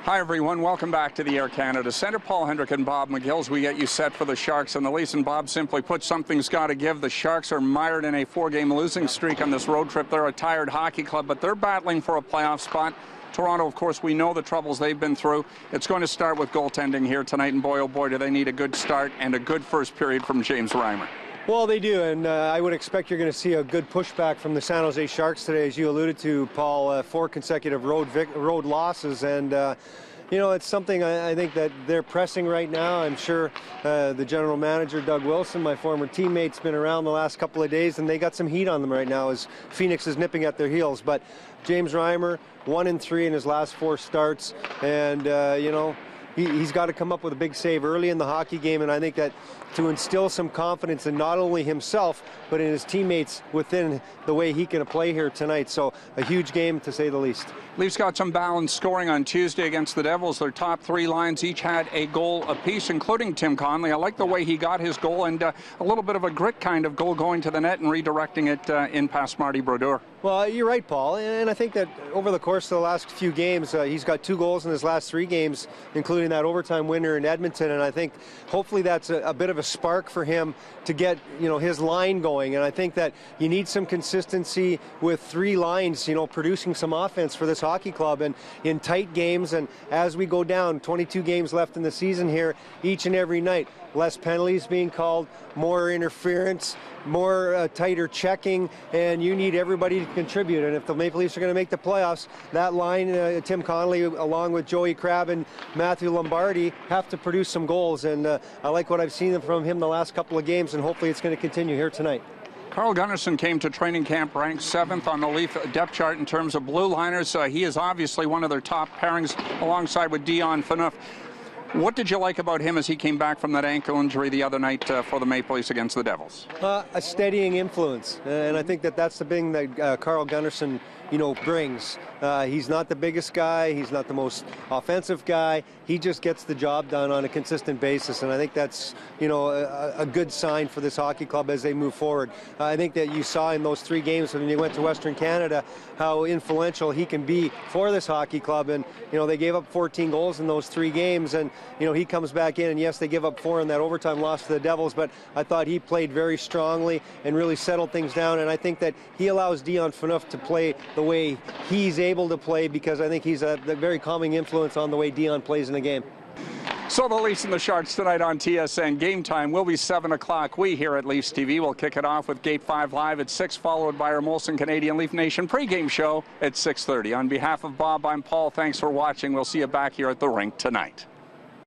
Hi, everyone. Welcome back to the Air Canada Centre. Paul Hendrick and Bob McGill as we get you set for the Sharks and the Leafs. And Bob, simply put, something's got to give. The Sharks are mired in a 4-game losing streak on this road trip. They're a tired hockey club, but they're battling for a playoff spot. Toronto, of course, we know the troubles they've been through. It's going to start with goaltending here tonight, and boy, oh boy, do they need a good start and a good first period from James Reimer. Well, they do, and I would expect you're going to see a good pushback from the San Jose Sharks today, as you alluded to, Paul. 4 consecutive road losses, and you know, it's something I think that they're pressing right now. I'm sure the general manager, Doug Wilson, my former teammate's been around the last couple of days, and they got some heat on them right now as Phoenix is nipping at their heels. But James Reimer, 1-3 in his last 4 starts, and you know, he's got to come up with a big save early in the hockey game, and I think that to instill some confidence in not only himself, but in his teammates within the way he can play here tonight. So a huge game, to say the least. Leafs got some balanced scoring on Tuesday against the Devils. Their top 3 lines each had a goal apiece, including Tim Connolly. I like the way he got his goal, and a little bit of a grit kind of goal going to the net and redirecting it in past Marty Brodeur. Well, you're right, Paul, and I think that over the course of the last few games, he's got 2 goals in his last 3 games, including that overtime winner in Edmonton, and I think hopefully that's a bit of a spark for him to get, you know, his line going. And I think that you need some consistency with 3 lines, you know, producing some offense for this hockey club, and in tight games. And as we go down, 22 games left in the season here, each and every night, less penalties being called, more interference, more tighter checking, and you need everybody to contribute. And if the Maple Leafs are going to make the playoffs, that line, Tim Connolly along with Joey Crabb and Matthew Lombardi, have to produce some goals. And I like what I've seen from him the last couple of games, and hopefully it's going to continue here tonight. Carl Gunnarsson came to training camp ranked 7th on the Leaf depth chart in terms of blue liners. He is obviously one of their top pairings alongside with Dion Phaneuf. What did you like about him as he came back from that ankle injury the other night for the Maple Leafs against the Devils? A steadying influence, and I think that that's the thing that Carl Gunnarsson, you know, brings. He's not the biggest guy. He's not the most offensive guy. He just gets the job done on a consistent basis, and I think that's, you know, a good sign for this hockey club as they move forward. I think that you saw in those 3 games when you went to Western Canada how influential he can be for this hockey club, and, you know, they gave up 14 goals in those 3 games, and, you know, he comes back in, and yes, they give up 4 in that overtime loss to the Devils, but I thought he played very strongly and really settled things down, and I think that he allows Dion Phaneuf to play the way he's able to play, because I think he's a very calming influence on the way Dion plays in the game. So the Leafs and the Sharks tonight on TSN. Game time will be 7 o'clock. We here at Leafs TV will kick it off with Gate 5 Live at 6, followed by our Molson Canadian Leaf Nation pregame show at 6:30. On behalf of Bob, I'm Paul. Thanks for watching. We'll see you back here at the rink tonight.